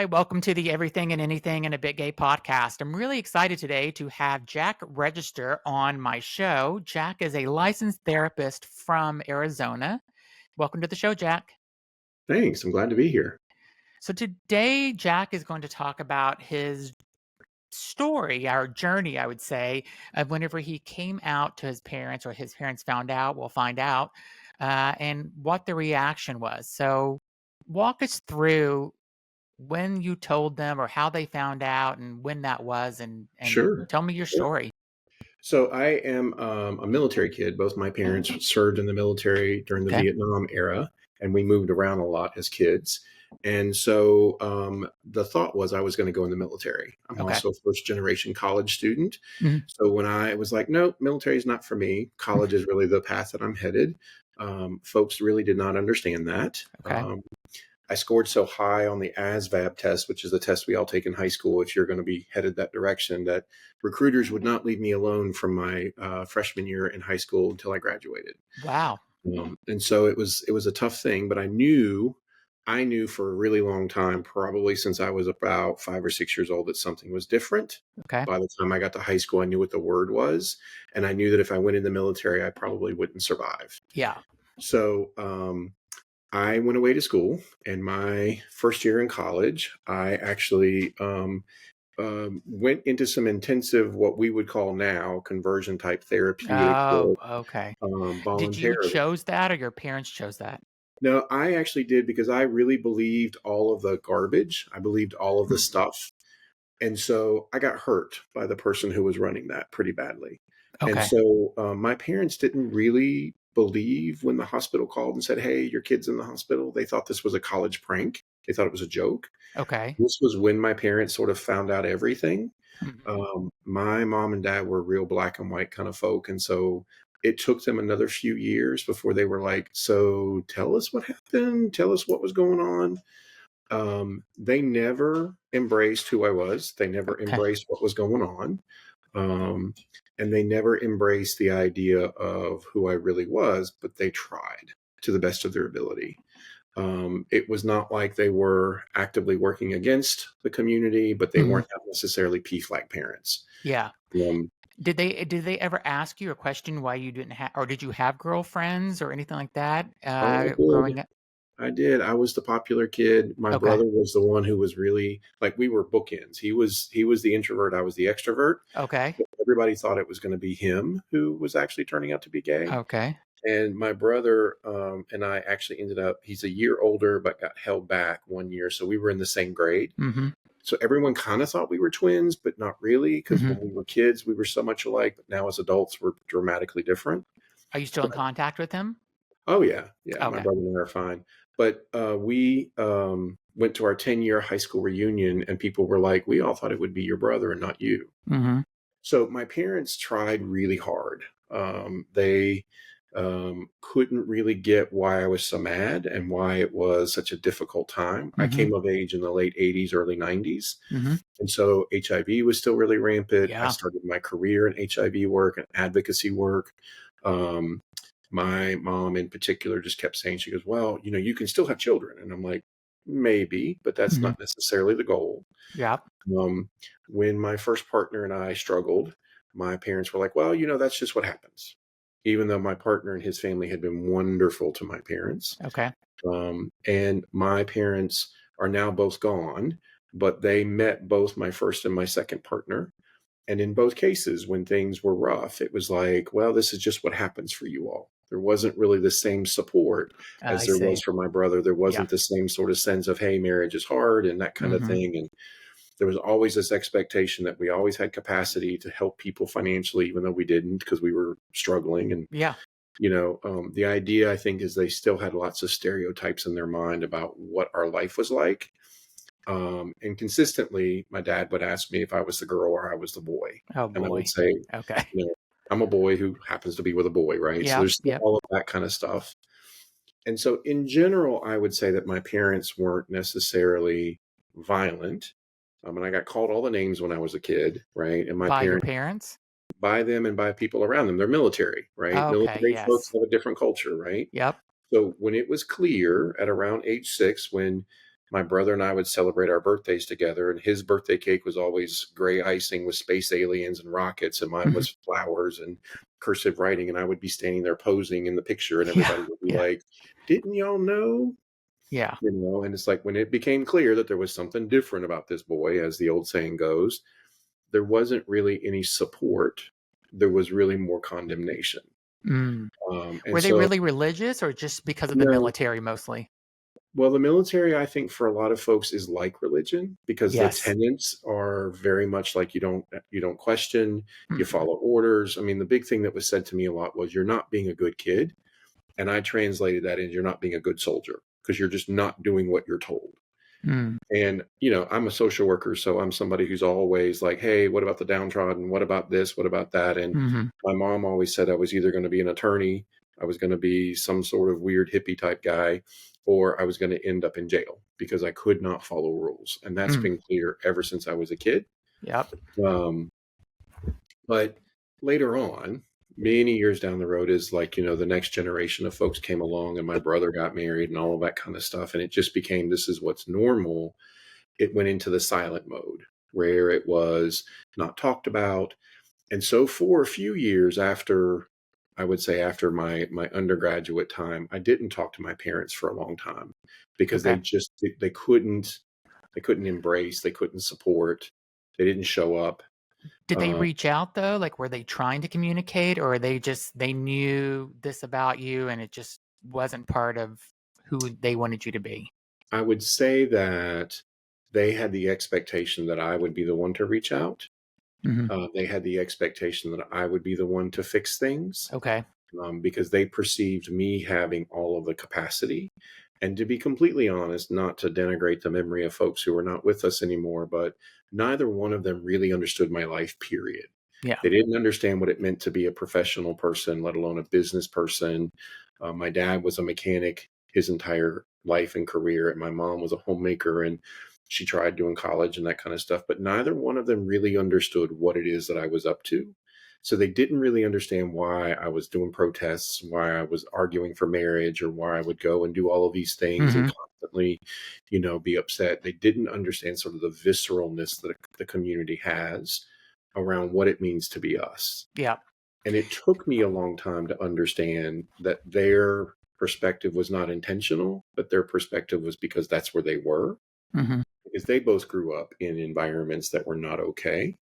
Hi, welcome to the Everything and Anything and a Bit Gay podcast. I'm really excited today to have Jack register on my show. Jack is a licensed therapist from Arizona. Welcome to the show, Jack. Thanks. I'm glad to be here. So, today, Jack is going to talk about his story, our journey, I would say, of whenever he came out to his parents or his parents found out, we'll find out, and what the reaction was. So, walk us through when you told them or how they found out and when that was and Sure. tell me your Yeah. story. So I am a military kid. Both my parents served in the military during the Okay. Vietnam era, and we moved around a lot as kids. And so the thought was I was going to go in the military. I'm Okay. also a first generation college student. Mhm. So when I was like, no, military is not for me. College is really the path that I'm headed. Folks really did not understand that. Okay. I scored so high on the ASVAB test, which is the test we all take in high school if you're going to be headed that direction, that recruiters would not leave me alone from my freshman year in high school until I graduated. Wow. And so it was a tough thing, but I knew for a really long time, probably since I was about 5 or 6 years old, that something was different. Okay. By the time I got to high school, I knew what the word was, and I knew that if I went in the military, I probably wouldn't survive. Yeah. So I went away to school, and my first year in college, I actually went into some intensive, what we would call now conversion type therapeutic Oh, work okay. Did you voluntarily. chose that or your parents chose that? No, I actually did because I really believed all of the garbage. I believed all of the Mm. stuff. And so I got hurt by the person who was running that pretty badly. And Okay. so my parents didn't really believe when the hospital called and said, hey, your kid's in the hospital. They thought this was a college prank. They thought it was a joke. Okay. This was when my parents sort of found out everything. Mhm. My mom and dad were real black and white kind of folk. And so it took them another few years before they were like, so tell us what happened. Tell us what was going on. They never embraced who I was. They never Okay. embraced what was going on. Um, and they never embraced the idea of who I really was, but they tried to the best of their ability. It was not like they were actively working against the community, but they Mhm. weren't necessarily P-flag parents. Yeah. Um, Did they ever ask you or question why you didn't have or did you have girlfriends or anything like that oh, I growing did. up? I did. I was the popular kid. My Okay. brother was the one who was really like we were bookends. He was the introvert. I was the extrovert. Okay. Everybody thought it was going to be him who was actually turning out to be gay. Okay. And my brother and I actually ended up, he's a year older, but got held back 1 year. So we were in the same grade. Mhm. So everyone kind of thought we were twins, but not really, because when Mhm. we were kids, we were so much alike. But now as adults, we're dramatically different. Are you still in But contact with him? oh, yeah. Yeah. My Okay. brother and I are fine. But we went to our 10-year high school reunion, and people were like, we all thought it would be your brother and not you. Mhm. So my parents tried really hard. They couldn't really get why I was so mad and why it was such a difficult time. I Mhm. came of age in the late 80s, early 90s. Mhm. And so HIV was still really rampant. I Yeah. started my career in HIV work and advocacy work. Um, my mom in particular just kept saying, she goes, well, you can still have children. And I'm like, maybe, but that's Mhm. not necessarily the goal. Yeah. Um, when my first partner and I struggled, my parents were like, well, that's just what happens. Even though my partner and his family had been wonderful to my parents. Okay. And my parents are now both gone, but they met both my first and my second partner. And in both cases, when things were rough, it was like, well, this is just what happens for you all. There wasn't really the same support as I there was see. for my brother. There Yeah. wasn't the same sort of sense of, hey, marriage is hard and that kind of Mhm. thing. And there was always this expectation that we always had capacity to help people financially, even though we didn't because we were struggling. And, Yeah. the idea, I think, is they still had lots of stereotypes in their mind about what our life was like. And consistently, my dad would ask me if I was the girl or I was the boy. Oh, And I would boy. say, Okay. I'm a boy who happens to be with a boy, right? So Yep. there's still Yep. all of that kind of stuff. And so in general, I would say that my parents weren't necessarily violent. And I got called all the names when I was a kid, right? And my By your parents, parents? by them and by people around them, they're military, right? Okay, Military folks yes. have a different culture, right? Yep. So when it was clear at around age 6, when my brother and I would celebrate our birthdays together, and his birthday cake was always gray icing with space aliens and rockets, and mine Mhm. was flowers and cursive writing, and I would be standing there posing in the picture, and Yeah. everybody would be Yeah. like, "Didn't y'all know?" Yeah. And it's like when it became clear that there was something different about this boy, as the old saying goes, there wasn't really any support. There was really more condemnation. Mm. And Were they so, really religious or just because of the no, military mostly? well, the military, I think, for a lot of folks is like religion because the Yes. tenets are very much like you don't question, you Mhm. follow orders. I mean, the big thing that was said to me a lot was you're not being a good kid, and I translated that as you're not being a good soldier because you're just not doing what you're told. Mm. And, I'm a social worker, so I'm somebody who's always like, "Hey, what about the downtrodden? What about this? What about that?" And Mhm. my mom always said I was either gonna be an attorney, I was gonna be some sort of weird hippie type guy, or I was gonna end up in jail because I could not follow rules, and that's Mm. been clear ever since I was a kid. Yep. Um, but later on, many years down the road is like, the next generation of folks came along and my brother got married and all of that kind of stuff, and it just became this is what's normal. It went into the silent mode where it was not talked about. And so for a few years after, I would say after my undergraduate time, I didn't talk to my parents for a long time because Okay. they couldn't embrace, they couldn't support, they didn't show up. Did they Uh, reach out though? Like, were they trying to communicate, or they just they knew this about you and it just wasn't part of who they wanted you to be? I would say that they had the expectation that I would be the one to reach out. Mhm. They had the expectation that I would be the one to fix things. Okay. Because they perceived me having all of the capacity. And to be completely honest, not to denigrate the memory of folks who are not with us anymore, but neither one of them really understood my life, period. Yeah. They didn't understand what it meant to be a professional person, let alone a business person. My dad was a mechanic his entire life and career, and my mom was a homemaker and she tried doing college and that kind of stuff. But neither one of them really understood what it is that I was up to. So they didn't really understand why I was doing protests, why I was arguing for marriage, or why I would go and do all of these things and Mhm. constantly, be upset. They didn't understand sort of the visceralness that the community has around what it means to be us. Yeah. And it took me a long time to understand that their perspective was not intentional, but their perspective was because that's where they were, Mhm. because they both grew up in environments that were not okay.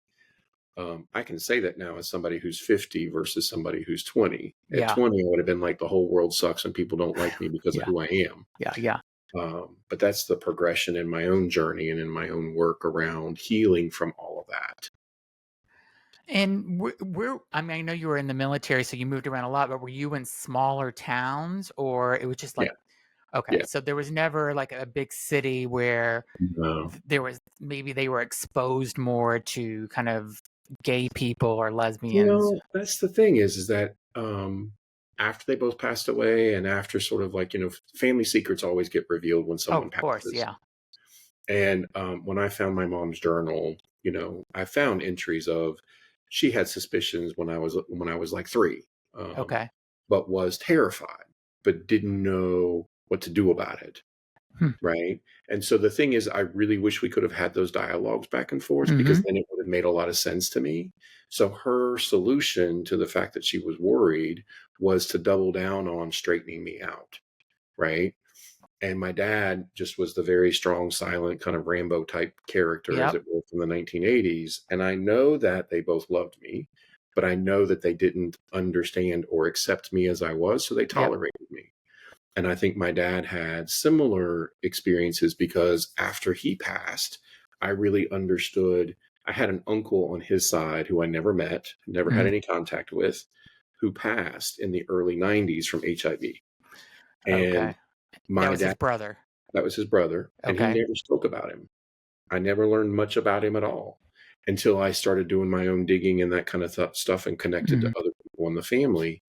I can say that now as somebody who's 50 versus somebody who's 20. At Yeah. 20, I would have been like, the whole world sucks and people don't like me because of Yeah. who I am. Yeah. Yeah. But that's the progression in my own journey and in my own work around healing from all of that. And I mean, I know you were in the military, so you moved around a lot, but were you in smaller towns or it was just Yeah. like, okay, Yeah. so there was never like a big city where No. there was maybe they were exposed more to kind of gay people or lesbians. That's the thing is that after they both passed away and after sort of like, family secrets always get revealed when Oh, someone of course, passes. yeah. And when I found my mom's journal, I found entries of she had suspicions when I was like 3, um, Okay. but was terrified, but didn't know what to do about it. Hmm. Right. And so the thing is, I really wish we could have had those dialogues back and forth because Mhm. then it would have made a lot of sense to me. So her solution to the fact that she was worried was to double down on straightening me out. Right. And my dad just was the very strong, silent, kind of Rambo type character, as Yep. it were, from the 1980s. And I know that they both loved me, but I know that they didn't understand or accept me as I was. So they Yep. tolerated me. And I think my dad had similar experiences because after he passed, I really understood. I had an uncle on his side who I never met, never had Mhm. any contact with, who passed in the early 90s from HIV. And Okay. That my was his dad, brother. that was his brother, and he Okay. never spoke about him. I never learned much about him at all until I started doing my own digging and that kind of stuff and connected to Mhm. other people in the family.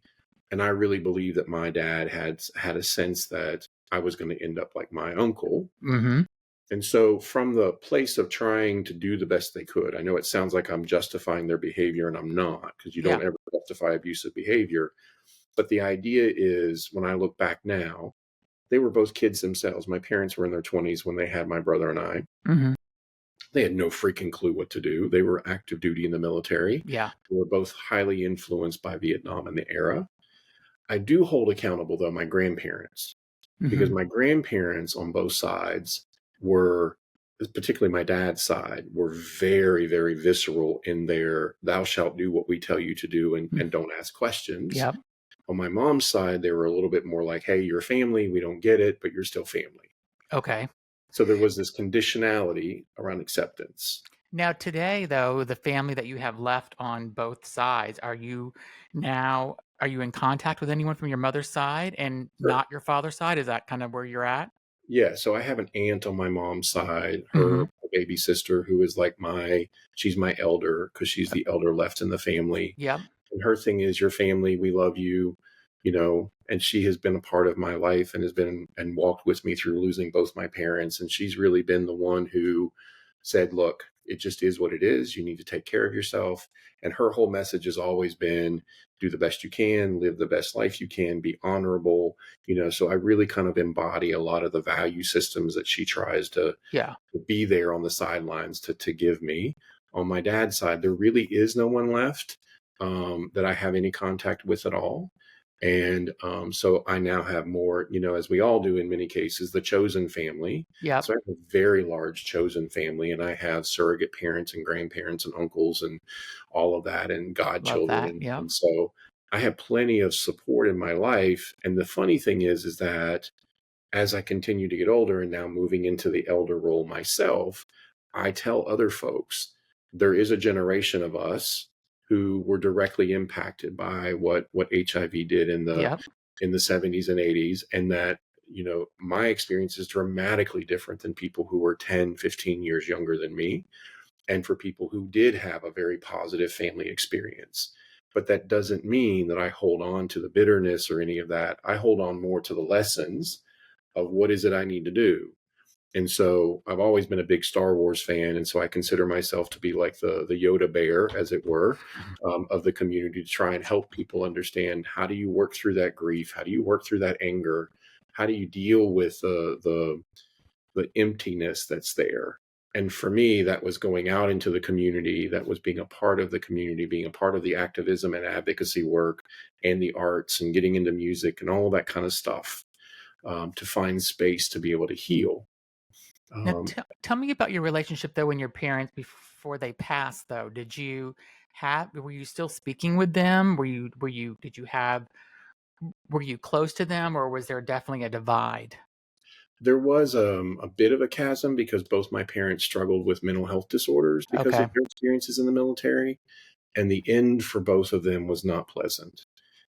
And I really believe that my dad had a sense that I was going to end up like my uncle. Mhm. And so, from the place of trying to do the best they could, I know it sounds like I'm justifying their behavior, and I'm not, because you Yeah. don't ever justify abusive behavior. But the idea is, when I look back now, they were both kids themselves. My parents were in their 20s when they had my brother and I. Mhm. They had no freaking clue what to do. They were active duty in the military. Yeah. They were both highly influenced by Vietnam and the era. I do hold accountable, though, my grandparents, because Mhm. my grandparents on both sides were, particularly my dad's side, were very, very visceral in their "thou shalt do what we tell you to do Mm. and don't ask questions." Yep. On my mom's side, they were a little bit more like, "Hey, you're family. We don't get it, but you're still family." Okay. So there was this conditionality around acceptance. Now today, though, the family that you have left on both sides, are you in contact with anyone from your mother's side and Sure. not your father's side? Is that kind of where you're at? Yeah, so I have an aunt on my mom's side, her Mhm. baby sister, who is like she's my elder because she's the elder left in the family. Yep. And her thing is, "Your family, we love you," and she has been a part of my life and has been and walked with me through losing both my parents. And she's really been the one who said, "Look, it just is what it is. You need to take care of yourself." And her whole message has always been, do the best you can, live the best life you can, be honorable. So I really kind of embody a lot of the value systems that she tries Yeah. to be there on the sidelines to give me. On my dad's side, there really is no one left that I have any contact with at all. And so I now have more, as we all do in many cases, the chosen family. Yep. So I have a very large chosen family, and I have surrogate parents and grandparents and uncles and all of that, and Love godchildren. that. And, Yep. and so I have plenty of support in my life. And the funny thing is that as I continue to get older and now moving into the elder role myself, I tell other folks there is a generation of us who were directly impacted by what HIV did Yep. in the 70s and 80s, and that my experience is dramatically different than people who were 10, 15 years younger than me, and for people who did have a very positive family experience. But that doesn't mean that I hold on to the bitterness or any of that. I hold on more to the lessons of what is it I need to do. And so I've always been a big Star Wars fan, and so I consider myself to be like the Yoda bear, as it were, of the community, to try and help people understand, how do you work through that grief, how do you work through that anger, how do you deal with the emptiness that's there. And for me, that was going out into the community, that was being a part of the community, being a part of the activism and advocacy work and the arts and getting into music and all that kind of stuff, to find space to be able to heal. Now, Um, tell me about your relationship though when your parents before they passed. Though, were you still speaking with them? Were you close to them, or was there definitely a divide? there was a bit of a chasm because both my parents struggled with mental health disorders because Okay. of their experiences in the military, and the end for both of them was not pleasant.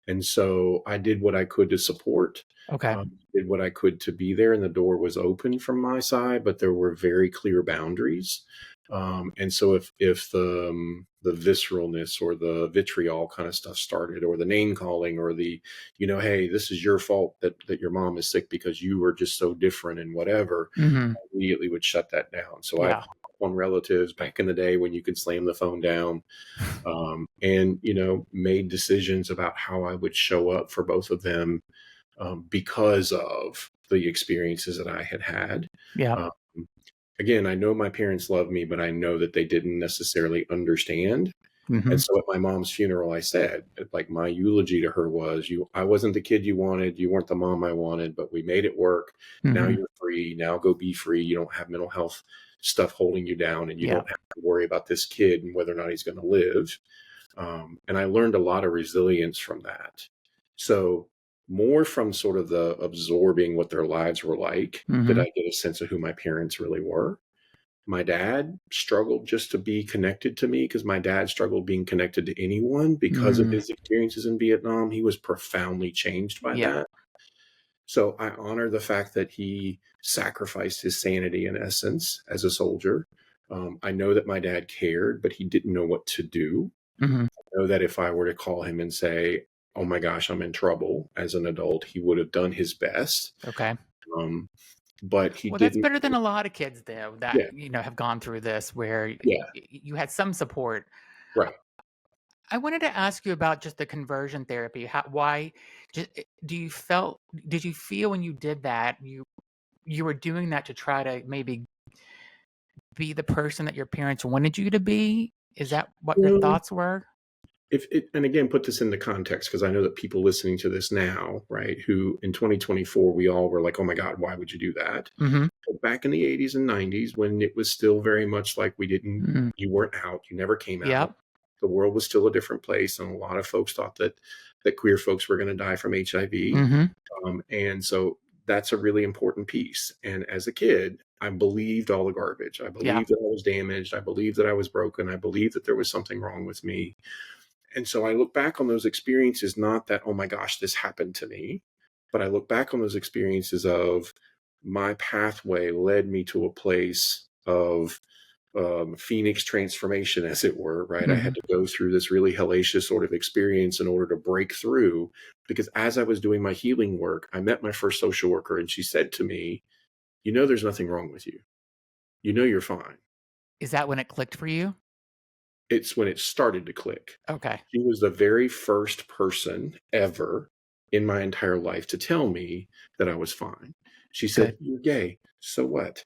And so I did what I could to support, Okay. did what I could to be there, and the door was open from my side, but there were very clear boundaries. And so if the visceralness or the vitriol kind of stuff started, or the name calling, or hey, this is your fault that your mom is sick because you were just so different and whatever, Mhm. I immediately would shut that down. So I've Yeah. hung up on relatives back in the day when you could slam the phone down, and made decisions about how I would show up for both of them, because of the experiences that I had had. Yeah. Um, Again, I know my parents love me, but I know that they didn't necessarily understand. And Mhm. so at my mom's funeral, I said, like, my eulogy to her was, I wasn't the kid you wanted. You weren't the mom I wanted, but we made it work. Now Mhm. you're free. Now go be free. You don't have mental health stuff holding you down, and you Yeah. don't have to worry about this kid and whether or not he's going to live. And I learned a lot of resilience from that. So, more from sort of the absorbing what their lives were like, did Mhm. I get a sense of who my parents really were. My dad struggled just to be connected to me because my dad struggled being connected to anyone because of Mm. his experiences in Vietnam. He was profoundly changed by Yeah. that. So I honor the fact that he sacrificed his sanity in essence as a soldier. I know that my dad cared, but he didn't know what to do. Mhm. Know that if I were to call him and say, "Oh my gosh, I'm in trouble," as an adult, he would have done his best. Okay. Um, but he Well, that's didn't. better than a lot of kids, though, that Yeah, have gone through this, where yeah, you had some support. right. I wanted to ask you about just the conversion therapy. How, why do you felt did you feel when you did that you were doing that to try to maybe be the person that your parents wanted you to be? Is that what your Well, thoughts were? if it, and again, put this into context because I know that people listening to this now, right, who in 2024, we all were like, oh my God, why would you do that? Mhm. But back in the 80s and 90s, when it was still very much like Mm. you weren't out, you never came out, Yep. the world was still a different place. And a lot of folks thought that queer folks were going to die from HIV. Mhm. And so that's a really important piece. And as a kid, I believed all the garbage. I Yeah. believed that I was damaged. I believed that I was broken. I believed that there was something wrong with me. And so I look back on those experiences, not that, oh my gosh, this happened to me, but I look back on those experiences of my pathway led me to a place of Phoenix transformation, as it were, right? I had Mhm. to go through this really hellacious sort of experience in order to break through. Because as I was doing my healing work, I met my first social worker, and she said to me, you know, there's nothing wrong with you. You know, you're fine. Is that when it clicked for you? It's when it started to click. Okay. She was the very first person ever in my entire life to tell me that I was fine. She Good. said, you're gay. So what?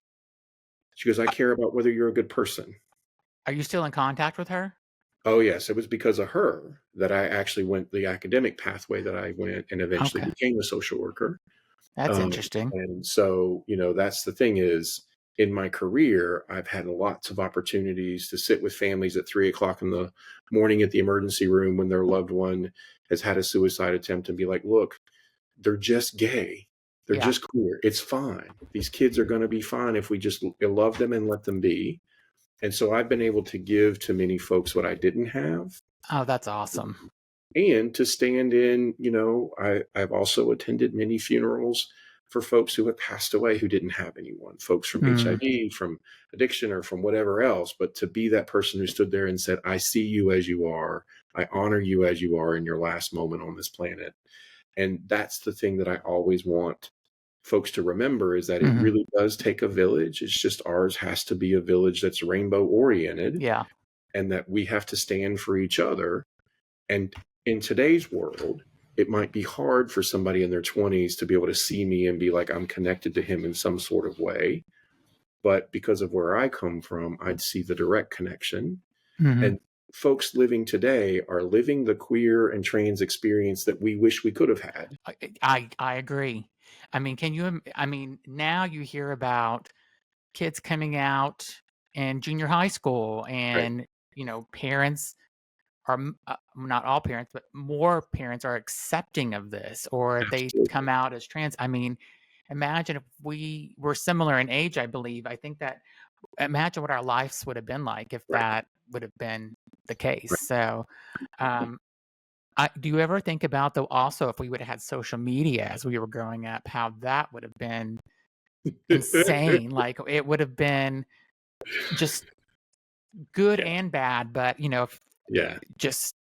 She goes, I A care about whether you're a good person. Are you still in contact with her? Oh, yes. It was because of her that I actually went the academic pathway that I went and eventually Okay. became a social worker. That's Um, interesting. and so, that's the thing is in my career, I've had lots of opportunities to sit with families at 3 o'clock in the morning at the emergency room when their loved one has had a suicide attempt and be like, look, they're just gay. They're Yeah. just queer. It's fine. These kids are going to be fine if we just love them and let them be. And so I've been able to give to many folks what I didn't have Oh, that's awesome. and to stand in, I've also attended many funerals for folks who have passed away who didn't have anyone, folks from Mm. HIV, from addiction, or from whatever else. But to be that person who stood there and said, I see you as you are, I honor you as you are in your last moment on this planet. And that's the thing that I always want folks to remember is that it Mhm. really does take a village. It's just ours has to be a village that's rainbow oriented Yeah. and that we have to stand for each other. And in today's world, it might be hard for somebody in their 20s to be able to see me and be like, I'm connected to him in some sort of way. But because of where I come from, I'd see the direct connection. Mhm. And folks living today are living the queer and trans experience that we wish we could have had. I agree. I mean, I mean, now you hear about kids coming out in junior high school Right. and, parents are not all parents, but more parents are accepting of this or they come Absolutely. out as trans. I mean, imagine if we were similar in age, I believe. I think that imagine what our lives would have been like if Right. that would have been the case. Right. So, um, do you ever think about though also if we would have had social media as we were growing up, how that would have been insane? Like it would have been just good Yeah. and bad, but if, Yeah. just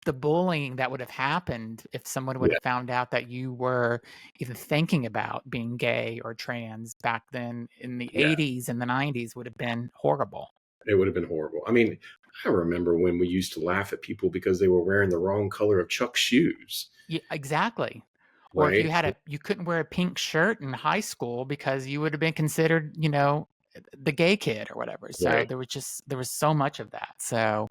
the bullying that would have happened if someone would Yeah. have found out that you were even thinking about being gay or trans back then in the Yeah. 80s and the 90s would have been horrible. It would have been horrible. I mean, I remember when we used to laugh at people because they were wearing the wrong color of Chuck shoes, Yeah, exactly. Or if right? you couldn't wear a pink shirt in high school because you would have been considered, the gay kid or whatever. So Right. there was so much of that. So,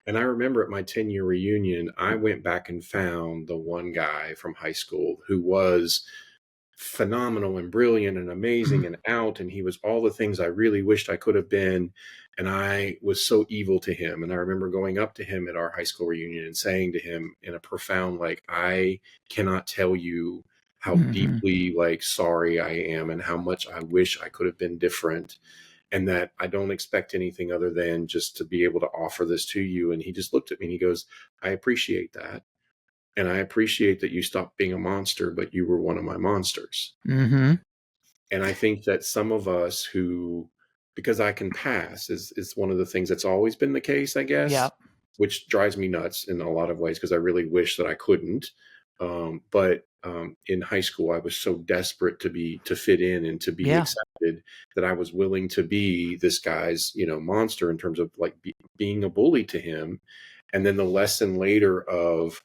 And I remember at my 10-year reunion, I went back and found the one guy from high school who was phenomenal and brilliant and amazing and out. And he was all the things I really wished I could have been. And I was so evil to him. And I remember going up to him at our high school reunion and saying to him in a profound, like, I cannot tell you how mhm, deeply like sorry I am and how much I wish I could have been different and that I don't expect anything other than just to be able to offer this to you. And he just looked at me and he goes, I appreciate that. And I appreciate that you stopped being a monster, but you were one of my monsters. mhm, And I think that some of us who, because I can pass, is one of the things that's always been the case, I guess, yep, which drives me nuts in a lot of ways because I really wish that I couldn't. But in high school, I was so desperate to fit in and to be yeah, accepted that I was willing to be this guy's monster in terms of like being a bully to him. And then the lesson later of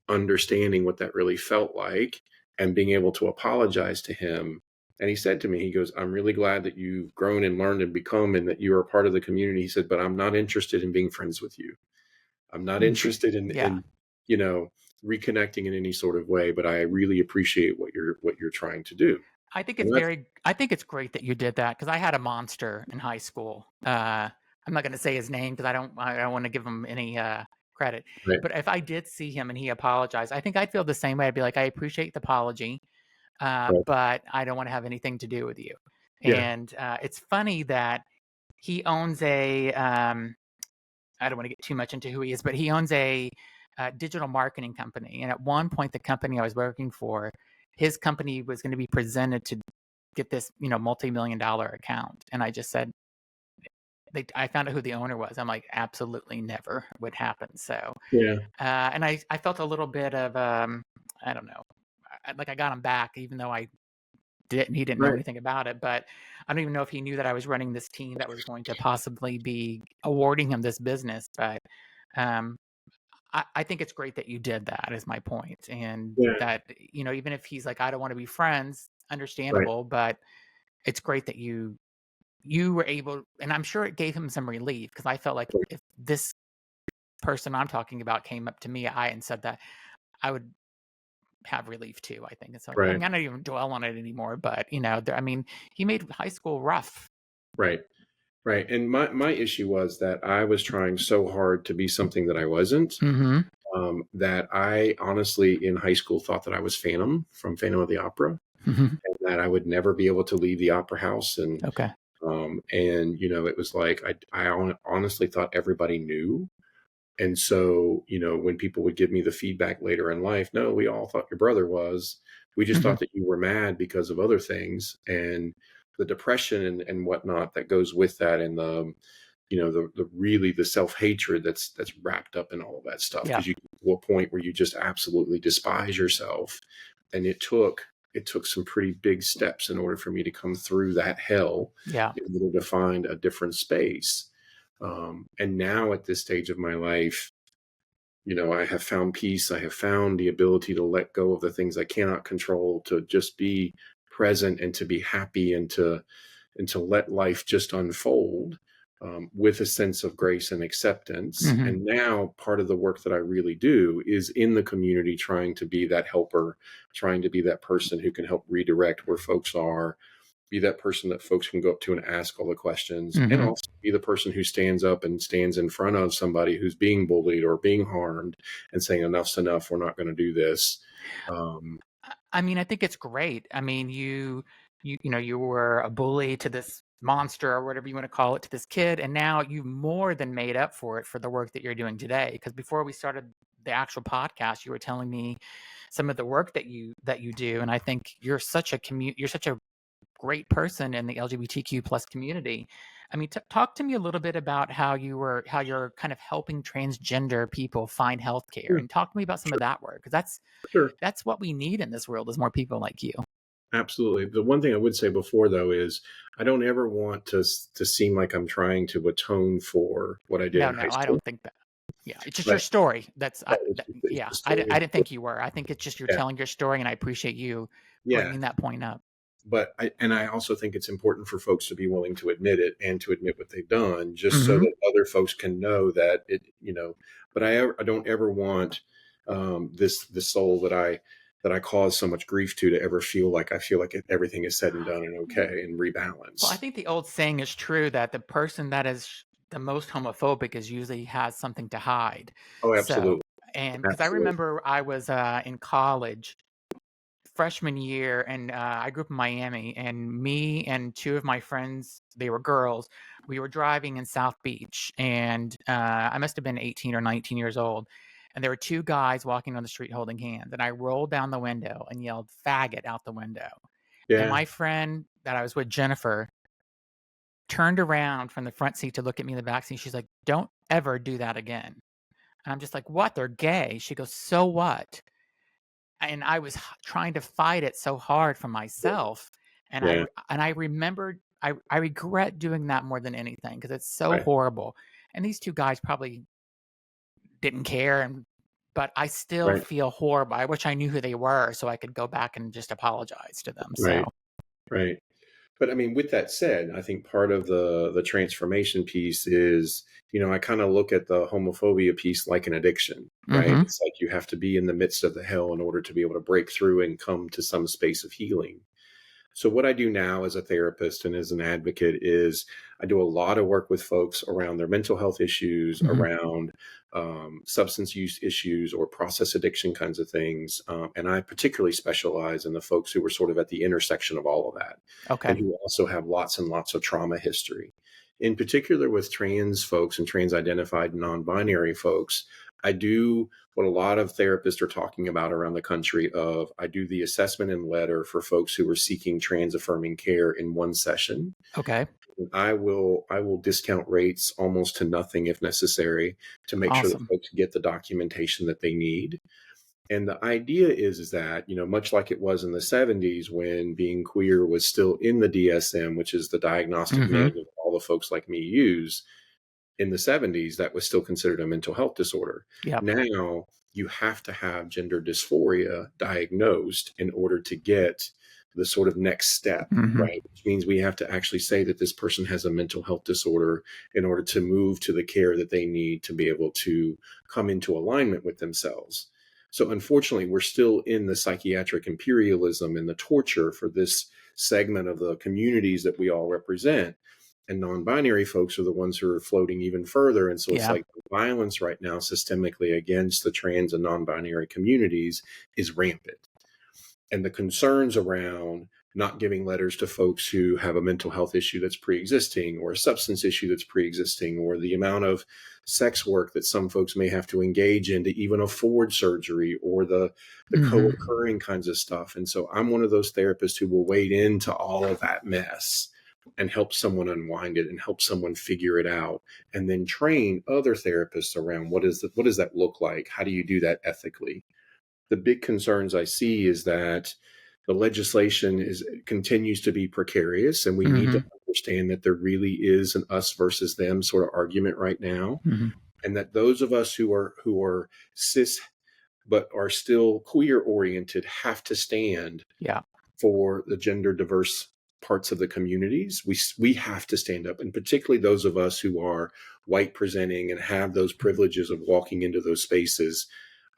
understanding what that really felt like and being able to apologize to him. And he said to me, he goes, "I'm really glad that you've grown and learned and become and that you are a part of the community." He said, "But I'm not interested in being friends with you. I'm not interested Yeah. you know, reconnecting in any sort of way, but I really appreciate what you're trying to do." And that's I think it's great that you did that because I had a monster in high school. I'm not gonna say his name because I don't wanna give him any, credit. right, But if I did see him and he apologized, I think I'd feel the same way. I'd be like, "I appreciate the apology, right. but I don't wanna have anything to do with you." Yeah, And, it's funny that he owns I don't wanna get too much into who he is, but he owns a, digital marketing company, and at one point, the company I was working for, his company was gonna be presented to get this, multi-million dollar account, and I just said I found out who the owner was. I'm like, "Absolutely never would happen." So, yeah, and I felt a little bit of, I don't know, like I got him back even though he didn't know right, anything about it, but I don't even know if he knew that I was running this team that was going to possibly be awarding him this business, but, um, I think it's great that you did that is my point, and yeah, that, even if he's like, "I don't wanna be friends," right, understandable, but it's great that you were able and I'm sure it gave him some relief because I felt like right, if this person I'm talking about came up to me, and said that, I would have relief too, I think, and so, I right, mean, I don't even dwell on it anymore, but, I mean, he made high school rough. right, right. And my issue was that I was trying so hard to be something that I wasn't, Mhm. that I honestly in high school thought that I was Phantom from Phantom of the Opera, Mhm. and that I would never be able to leave the opera house. Okay. And it was like honestly thought everybody knew. And so, when people would give me the feedback later in life, no, we all thought your brother was. We just Mhm. thought that you were mad because of other things and the depression and whatnot that goes with that, and the really the self hatred that's wrapped up in all of that stuff Yeah. because you get to a point where you just absolutely despise yourself, and it took some pretty big steps in order for me to come through that hell Yeah. in order to find a different space. And now at this stage of my life, I have found peace. I have found the ability to let go of the things I cannot control, to just be present and to be happy and to let life just unfold, with a sense of grace and acceptance. Mhm. And now part of the work that I really do is in the community, trying to be that helper, trying to be that person who can help redirect where folks are, be that person that folks can go up to and ask all the questions, and Mhm. also be the person who stands up and stands in front of somebody who's being bullied or being harmed and saying, "Enough's enough. We're not going to do this." Um, I mean, I think it's great. I mean, you were a bully to this monster or whatever you want to call it to this kid, and now you've more than made up for it for the work that you're doing today. Because before we started the actual podcast, you were telling me some of the work that you do, and I think you're such a great person in the LGBTQ plus community. I mean, talk to me a little bit about how you're kind of helping transgender people find healthcare, yeah, and talk to me about some of sure, that work because sure. that's what we need in this world is more people like you. Absolutely. The one thing I would say before, though, is I don't ever want to seem like I'm trying to atone for what I did No, in high no, I school. don't think that. Yeah, it's just your But story. it's Yeah, the story I of didn't think you were. I think it's just you're yeah, telling your story, and I appreciate you yeah. bringing that point up. But I also think it's important for folks to be willing to admit it and to admit what they've done, just so Mhm. that other folks can know that but I don't ever want, this soul that I cause so much grief to ever feel like I feel like everything is said and done and okay and Well, I rebalance. think the old saying is true that the person that is the most homophobic is usually has something to hide. Oh, So, absolutely. and because I Absolutely. remember I was in college freshman year, and I grew up in Miami, and me and two of my friends, they were girls, we were driving in South Beach, and I must have been 18 or 19 years old. And there were two guys walking on the street holding hands. And I rolled down the window and yelled faggot out the window. And Yeah. my friend that I was with, Jennifer, turned around from the front seat to look at me in the back seat. She's like, "Don't ever do that again." And I'm just like, "What? They're gay." She goes, "So what?" And I was trying to fight it so hard for myself. And Yeah. I remembered I regret doing that more than anything because it's so Right. horrible. And these two guys probably didn't care, and but I still Right. feel horrible. I wish I knew who they were so I could go back and just apologize to them. So, Right. Right. But I mean, with that said, I think part of the transformation piece is, I kind of look at the homophobia piece like an addiction, right? mhm, It's like you have to be in the midst of the hell in order to be able to break through and come to some space of healing. So what I do now as a therapist and as an advocate is I do a lot of work with folks around their mental health issues, mhm. around substance use issues or process addiction kinds of things. And I particularly specialize in the folks who are sort of at the intersection of all of that Okay, and who also have lots and lots of trauma history. In particular with trans folks and trans identified non-binary folks, I do what a lot of therapists are talking about around the country of I do the assessment and letter for folks who are seeking trans affirming care in one session. okay, I will discount rates almost to nothing if necessary to make sure that awesome. folks get the documentation that they need. And the idea is that, much like it was in the 70s when being queer was still in the DSM, which is the diagnostic Mhm. manual all the folks like me use, in the 70s, that was still considered a mental health disorder. Yep. Now, you have to have gender dysphoria diagnosed in order to get the sort of next step, Mhm. right? Which means we have to actually say that this person has a mental health disorder in order to move to the care that they need to be able to come into alignment with themselves. So, unfortunately, we're still in the psychiatric imperialism and the torture for this segment of the communities that we all represent, and non-binary folks are the ones who are floating even further. And so it's Yeah. like the violence right now systemically against the trans and non-binary communities is rampant, and the concerns around not giving letters to folks who have a mental health issue that's pre-existing or a substance issue that's pre-existing, or the amount of sex work that some folks may have to engage in to even afford surgery, or the Mhm. co-occurring kinds of stuff. And so I'm one of those therapists who will wade into all of that mess and help someone unwind it and help someone figure it out, and then train other therapists around what does that look like? How do you do that ethically? The big concerns I see is that the legislation is continues to be precarious, and we need to Mhm. understand that there really is an us versus them sort of argument right now, Mhm. and that those of us who are cis but are still queer oriented have to stand Yeah. for the gender diverse parts of the communities. We have to stand up, and particularly those of us who are white presenting and have those privileges of walking into those spaces.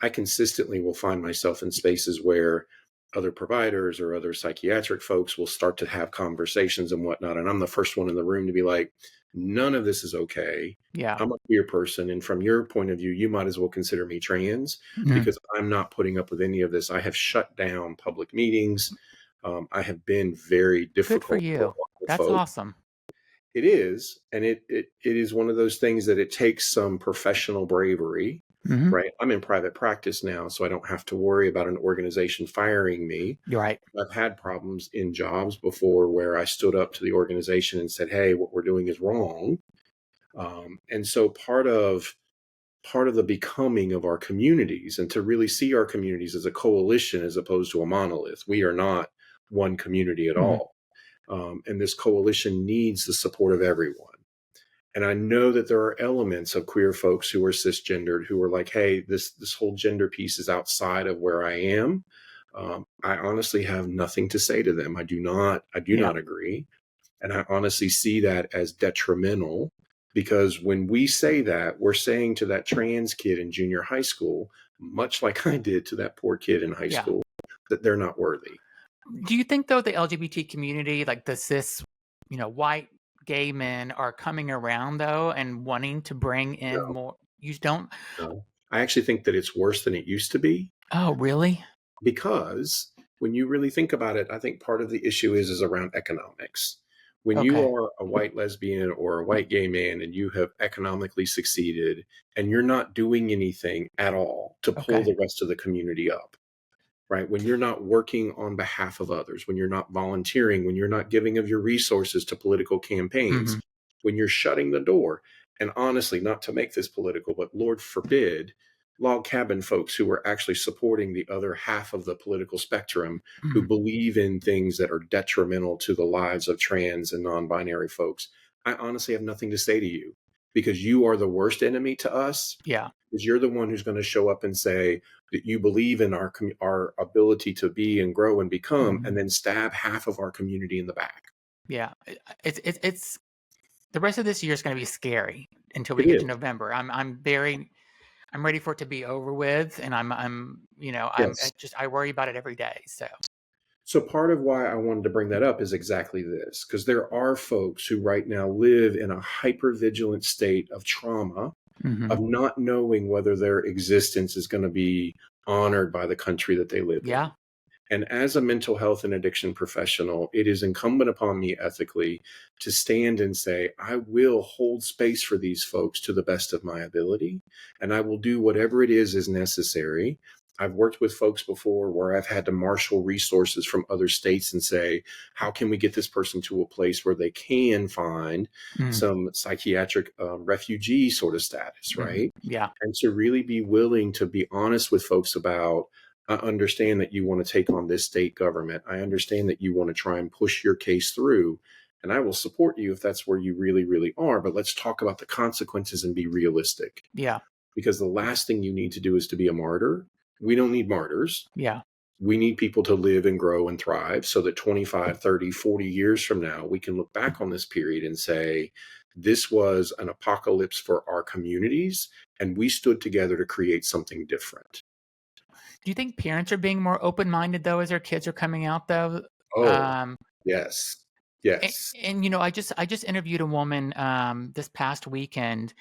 I consistently will find myself in spaces where other providers or other psychiatric folks will start to have conversations and whatnot. And I'm the first one in the room to be like, none of this is okay. Yeah. I'm a queer person. And from your point of view, you might as well consider me trans Mhm. because I'm not putting up with any of this. I have shut down public meetings. I have been very Good for difficult for a you. lot of That's folks. awesome. It is, and it is one of those things that it takes some professional bravery, Mhm. right? I'm in private practice now, so I don't have to worry about an organization firing me. You're right. I've had problems in jobs before where I stood up to the organization and said, "Hey, what we're doing is wrong." And so part of the becoming of our communities, and to really see our communities as a coalition as opposed to a monolith. We are not one community at Mhm. all, and this coalition needs the support of everyone. And I know that there are elements of queer folks who are cisgendered who are like, "Hey, this whole gender piece is outside of where I am." I honestly have nothing to say to them. I do not Yeah. agree, and I honestly see that as detrimental, because when we say that, we're saying to that trans kid in junior high school, much like I did to that poor kid in high Yeah. school, that they're not worthy. Do you think though the LGBT community, like the cis, white gay men are coming around though and wanting to bring in No, more you don't no. I actually think that it's worse than it used to be. Oh, really? Because when you really think about it, I think part of the issue is around economics. When you Okay. are a white lesbian or a white gay man and you have economically succeeded and you're not doing anything at all to pull Okay. the rest of the community up, right? When you're not working on behalf of others, when you're not volunteering, when you're not giving of your resources to political campaigns, Mhm. when you're shutting the door, and honestly, not to make this political, but Lord forbid, log cabin folks who are actually supporting the other half of the political spectrum who Mhm. believe in things that are detrimental to the lives of trans and non binary folks. I honestly have nothing to say to you. because you are the worst enemy to us, Yeah. because you're the one who's going to show up and say that you believe in our ability to be and grow and become, and Mhm. then stab half of our community in the back. Yeah. It's the rest of this year is gonna be scary until we It get to is. November. I'm ready for it to be over with, and Yes. I worry about it every day, so. So part of why I wanted to bring that up is exactly this, because there are folks who right now live in a hyper-vigilant state of trauma, of Mhm. not knowing whether their existence is going to be honored by the country that they live in. Yeah. And as a mental health and addiction professional, it is incumbent upon me ethically to stand and say, I will hold space for these folks to the best of my ability, and I will do whatever it is necessary. I've worked with folks before where I've had to marshal resources from other states and say, how can we get this person to a place where they can find Mm. some psychiatric refugee sort of status, Mhm. right? Yeah. And to really be willing to be honest with folks about, I understand that you want to take on this state government. I understand that you want to try and push your case through. And I will support you if that's where you really, really are. But let's talk about the consequences and be realistic. Yeah. Because the last thing you need to do is to be a martyr. We don't need martyrs. Yeah. We need people to live and grow and thrive so that 25, 30, 40 years from now, we can look back on this period and say, this was an apocalypse for our communities, and we stood together to create something different. Do you think parents are being more open-minded, though, as their kids are coming out, though? Oh, Um, yes. a Yes. and, I just interviewed a woman, this past weekend,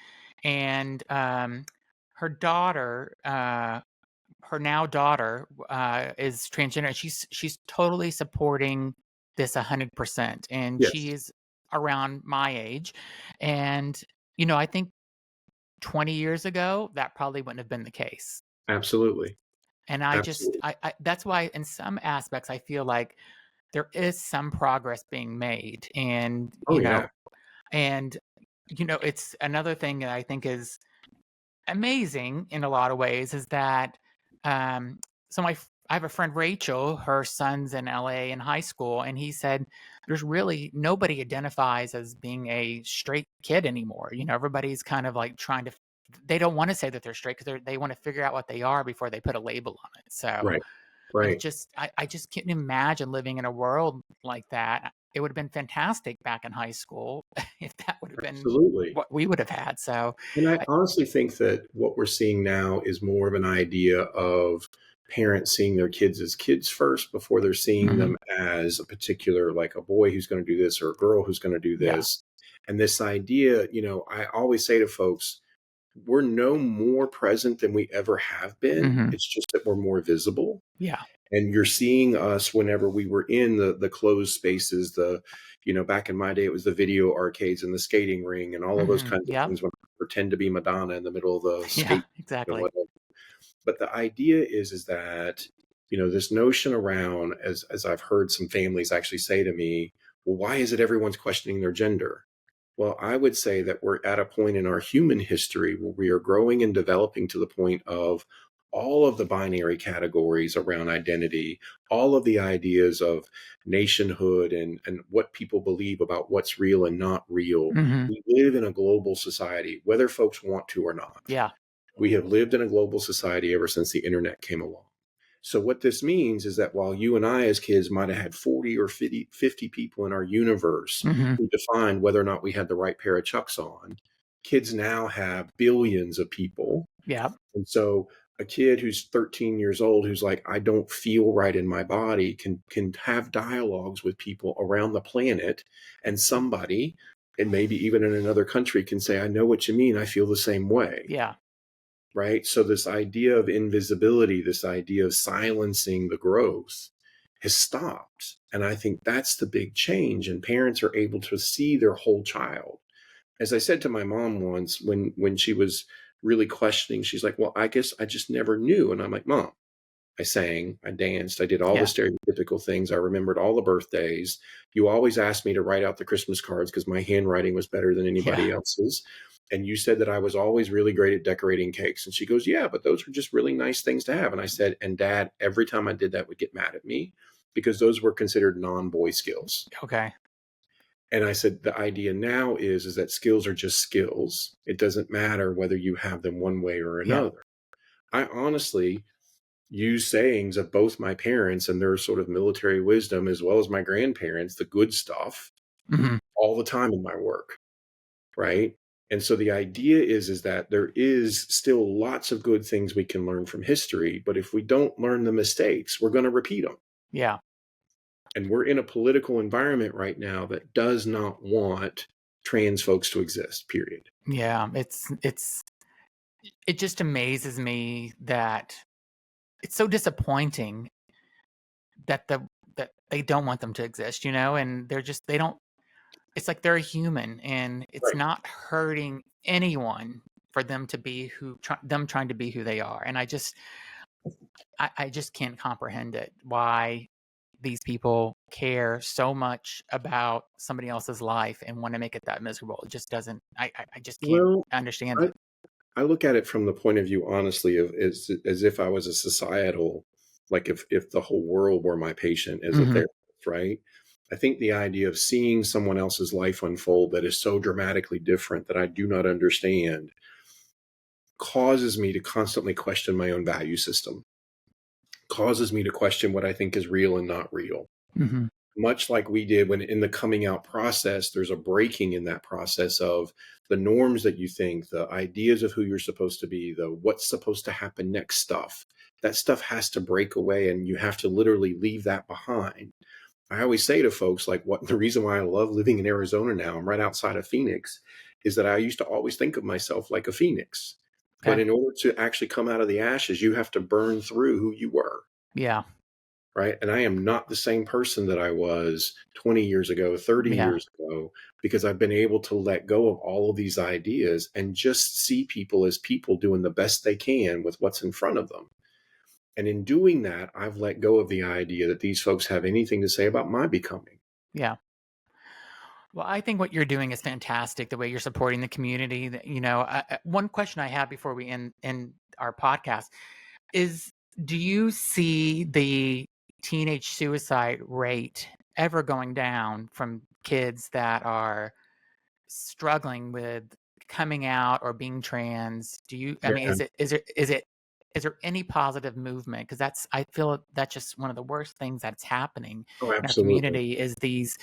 and, her daughter, her now daughter, is transgender, and she's totally supporting this 100%, and Yes. she's around my age, and, I think 20 years ago, that probably wouldn't have been the case. Absolutely. And I just Absolutely. I that's why in some aspects I feel like there is some progress being made, and, Oh, yeah. and, it's another thing that I think is amazing in a lot of ways is that, um, so I have a friend, Rachel, her son's in LA in high school, and he said there's really nobody identifies as being a straight kid anymore. Everybody's kind of like trying to, they don't want to say that they're straight because they want to figure out what they are before they put a label on it. So, Right. and Right. I just can't imagine living in a world like that. It would have been fantastic back in high school if that would have been Absolutely. what we would have had. So, And I I, honestly think that what we're seeing now is more of an idea of parents seeing their kids as kids first before they're seeing mhm, them as a particular, like a boy who's going to do this or a girl who's going to do yeah, this. And this idea, I always say to folks, we're no more present than we ever have been. hmm, It's just that we're more visible. yeah, And you're seeing us whenever we were in the closed spaces, back in my day, it was the video arcades and the skating ring and all of those hmm, kinds of yep, things when I pretend to be Madonna in the middle of the yeah, skate and exactly. whatever. But the idea is that, this notion around, as I've heard some families actually say to me, well, why is it everyone's questioning their gender? Well, I would say that we're at a point in our human history where we are growing and developing to the point of all of the binary categories around identity, all of the ideas of nationhood and what people believe about what's real and not real. Hmm. We live in a global society, whether folks want to or not. Yeah. We have lived in a global society ever since the internet came along. So what this means is that while you and I as kids might have had 40 or 50 people in our universe Hmm. who defined whether or not we had the right pair of Chucks on, kids now have billions of people. Yeah. And so a kid who's 13 years old who's like, I don't feel right in my body can have dialogues with people around the planet, and somebody, and maybe even in another country, can say, I know what you mean. I feel the same way. Yeah. Right? So this idea of invisibility, this idea of silencing the growth has stopped. And I think that's the big change. And parents are able to see their whole child. As I said to my mom once when she was really questioning, she's like, well, I guess I just never knew. And I'm like, Mom, I sang, I danced, I did all the Yeah. stereotypical things. I remembered all the birthdays. You always asked me to write out the Christmas cards because my handwriting was better than Yeah. anybody else's. And you said that I was always really great at decorating cakes. And she goes, yeah, but those were just really nice things to have. And I said, and Dad, every time I did that, would get mad at me because those were considered non-boy skills. Okay. And I said, the idea now is that skills are just skills. It doesn't matter whether you have them one way or Yeah. another. I honestly use sayings of both my parents and their sort of military wisdom, as well as my grandparents, the good stuff, Mhm. all the time in my work, right? And so the idea is that there is still lots of good things we can learn from history, but if we don't learn the mistakes, we're going to repeat them. Yeah. And we're in a political environment right now that does not want trans folks to exist, period. Yeah. It just amazes me that it's so disappointing that that they don't want them to exist, and they don't. It's like they're a human, and it's Right. not hurting anyone for them to be them trying to be who they are. And I just can't comprehend it. Why these people care so much about somebody else's life and want to make it that miserable. It just doesn't. I just can't Well, understand I, it. I look at it from the point of view, honestly, of as if I was a societal, like if the whole world were my patient as a Hmm. therapist, right? I think the idea of seeing someone else's life unfold that is so dramatically different that I do not understand causes me to constantly question my own value system, causes me to question what I think is real and not real. Hmm. Much like we did when in the coming out process, there's a breaking in that process of the norms that you think, the ideas of who you're supposed to be, the what's supposed to happen next stuff. That stuff has to break away and you have to literally leave that behind. I always say to folks, like, what the reason why I love living in Arizona now, I'm right outside of Phoenix, is that I used to always think of myself like a phoenix. But Okay. in order to actually come out of the ashes, you have to burn through who you were. Yeah. Right. And I am not the same person that I was 20 years ago, 30 Yeah. years ago, because I've been able to let go of all of these ideas and just see people as people doing the best they can with what's in front of them. And in doing that, I've let go of the idea that these folks have anything to say about my becoming. Yeah. Well, I think what you're doing is fantastic. The way you're supporting the community. One question I have before we end our podcast is: do you see the teenage suicide rate ever going down from kids that are struggling with coming out or being trans? Do you? I mean, Yeah. is there any positive movement? Because I feel that's just one of the worst things that's happening Oh, in our absolutely. community is these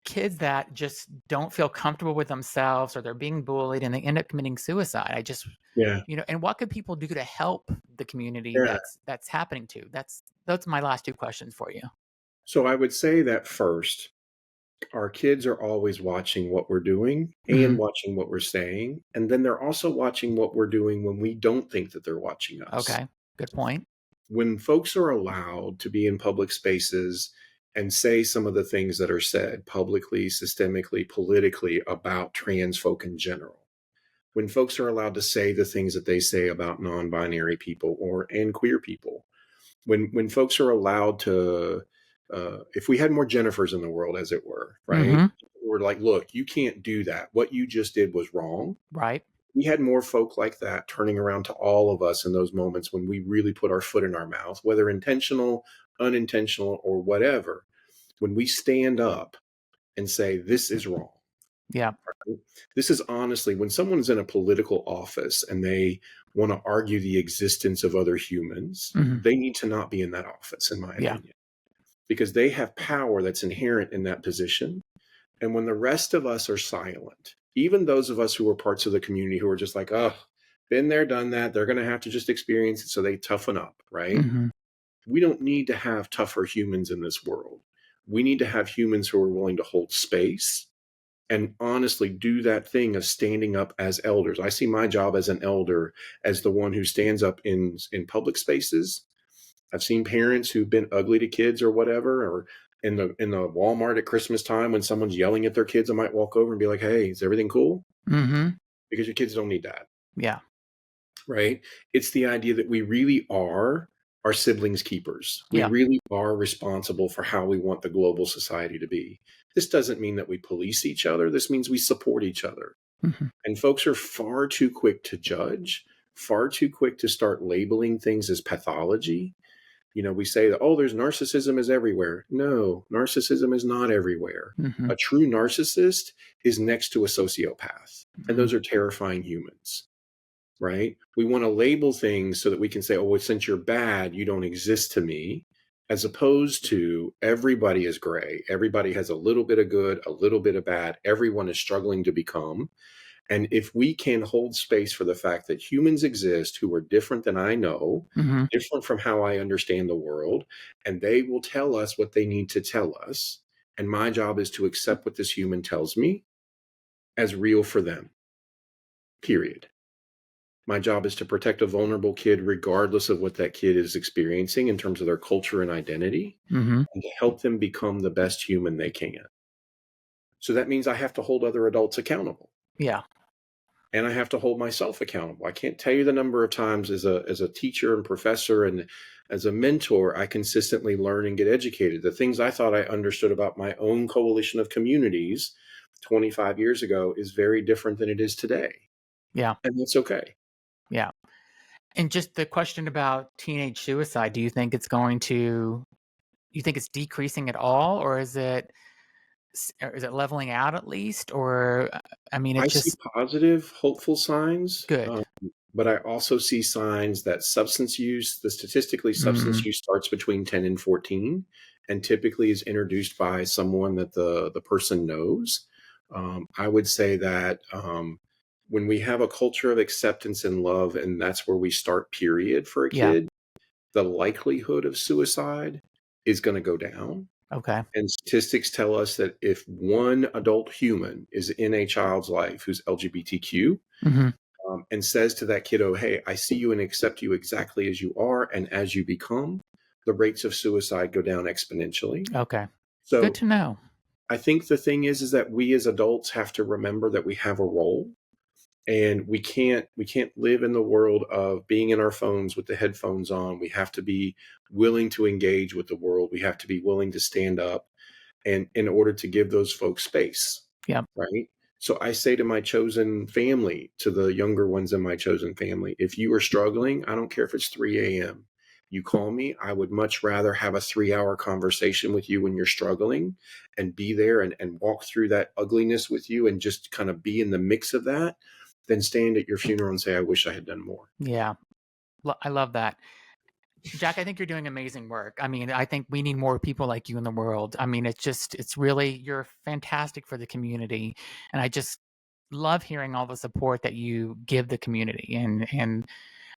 kids that just don't feel comfortable with themselves, or they're being bullied and they end up committing suicide. Yeah. And what could people do to help the community Yeah. that's happening to? That's my last two questions for you. So I would say that first, our kids are always watching what we're doing and Hmm. watching what we're saying. And then they're also watching what we're doing when we don't think that they're watching us. Okay, good point. When folks are allowed to be in public spaces and say some of the things that are said publicly, systemically, politically about trans folk in general, when folks are allowed to say the things that they say about non-binary people or and queer people, when folks are allowed to, if we had more Jennifers in the world, as it were, right? Hmm. We're like, look, you can't do that. What you just did was wrong. Right. We had more folk like that turning around to all of us in those moments when we really put our foot in our mouth, whether intentional, unintentional, or whatever. When we stand up and say, this is wrong. Yeah. This is honestly, when someone is in a political office and they want to argue the existence of other humans, Hmm. they need to not be in that office, in my Yeah. opinion, because they have power that's inherent in that position. And when the rest of us are silent, even those of us who are parts of the community who are just like, oh, been there, done that, they're going to have to just experience it. So they toughen up, right? Hmm. We don't need to have tougher humans in this world. We need to have humans who are willing to hold space and honestly do that thing of standing up as elders. I see my job as an elder as the one who stands up in public spaces. I've seen parents who've been ugly to kids or whatever, or in the Walmart at Christmas time when someone's yelling at their kids, I might walk over and be like, "Hey, is everything cool?" Hmm. Because your kids don't need that, Yeah. right? It's the idea that we really are our siblings' keepers. We Yeah. really are responsible for how we want the global society to be. This doesn't mean that we police each other. This means we support each other. Hmm. And folks are far too quick to judge, far too quick to start labeling things as pathology. We say that, oh, there's narcissism is everywhere. No, narcissism is not everywhere. Mhm. A true narcissist is next to a sociopath, and Mhm. those are terrifying humans, right? We want to label things so that we can say, oh, well, since you're bad, you don't exist to me, as opposed to everybody is gray. Everybody has a little bit of good, a little bit of bad. Everyone is struggling to become. And if we can hold space for the fact that humans exist who are different than I know, Mhm. different from how I understand the world, and they will tell us what they need to tell us. And my job is to accept what this human tells me as real for them, period. My job is to protect a vulnerable kid, regardless of what that kid is experiencing in terms of their culture and identity, Mhm. and to help them become the best human they can. So that means I have to hold other adults accountable. Yeah. And I have to hold myself accountable. I can't tell you the number of times as a teacher and professor and as a mentor, I consistently learn and get educated. The things I thought I understood about my own coalition of communities 25 years ago is very different than it is today. Yeah. And that's okay. Yeah. And just the question about teenage suicide, do you think it's going to you think it's decreasing at all, or or is it leveling out at least? Or, I mean, I it's see just positive, hopeful signs, good. but I also see signs that substance use, the statistically substance Mm, use starts between 10 and 14 and typically is introduced by someone that the person knows. I would say that when we have a culture of acceptance and love, and that's where we start, period, for a yeah. kid, the likelihood of suicide is going to go down. Okay. And statistics tell us that if one adult human is in a child's life who's LGBTQ, Mhm. and says to that kiddo, hey, I see you and accept you exactly as you are and as you become, the rates of suicide go down exponentially. Okay. Good So to know. I think the thing is that we as adults have to remember that we have a role, and we can't live in the world of being in our phones with the headphones on. We have to be willing to engage with the world. We have to be willing to stand up, and in order to give those folks space, Yep. right? So I say to my chosen family, to the younger ones in my chosen family, if you are struggling, I don't care if it's 3 a.m. You call me. I would much rather have a 3 hour conversation with you when you're struggling and be there and walk through that ugliness with you and just kind of be in the mix of that than stand at your funeral and say, I wish I had done more. Yeah. I love that. Jack, I think you're doing amazing work. I mean, I think we need more people like you in the world. I mean, it's really, you're fantastic for the community. And I just love hearing all the support that you give the community and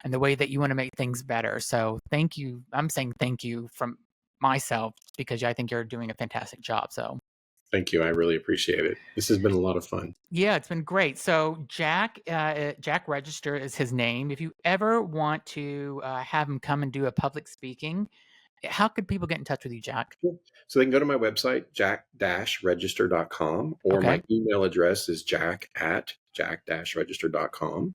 the way that you want to make things better. So thank you. I'm saying thank you from myself because I think you're doing a fantastic job. So Thank you. I really appreciate it. This has been a lot of fun. yeah, it's been great. So Jack Register is his name. If you ever want to have him come and do a public speaking, how could people get in touch with you, Jack? Cool. So they can go to my website, jack-register.com, or Okay. my email address is jack@jack-register.com.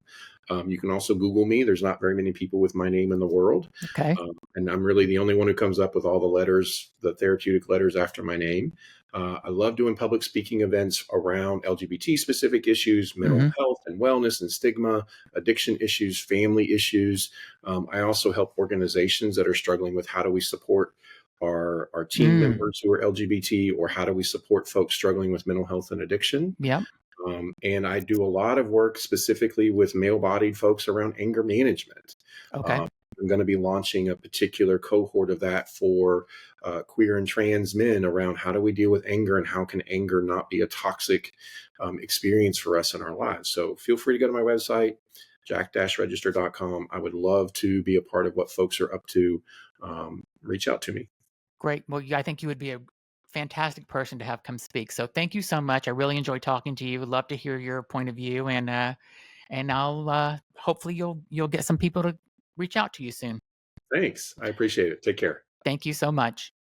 You can also Google me. There's not very many people with my name in the world. Okay. And I'm really the only one who comes up with all the letters, the therapeutic letters after my name. I love doing public speaking events around LGBT specific issues, mental Hmm. health and wellness and stigma, addiction issues, family issues. I also help organizations that are struggling with how do we support our team Mm. members who are LGBT, or how do we support folks struggling with mental health and addiction. Yep. And I do a lot of work specifically with male bodied folks around anger management. Okay. Um, I'm going to be launching a particular cohort of that for queer and trans men around how do we deal with anger and how can anger not be a toxic experience for us in our lives. So feel free to go to my website, jack-register.com. I would love to be a part of what folks are up to. Reach out to me. Great. Well, I think you would be a fantastic person to have come speak. So thank you so much. I really enjoyed talking to you. Would love to hear your point of view, and I'll hopefully you'll get some people to reach out to you soon. Thanks. I appreciate it. Take care. Thank you so much.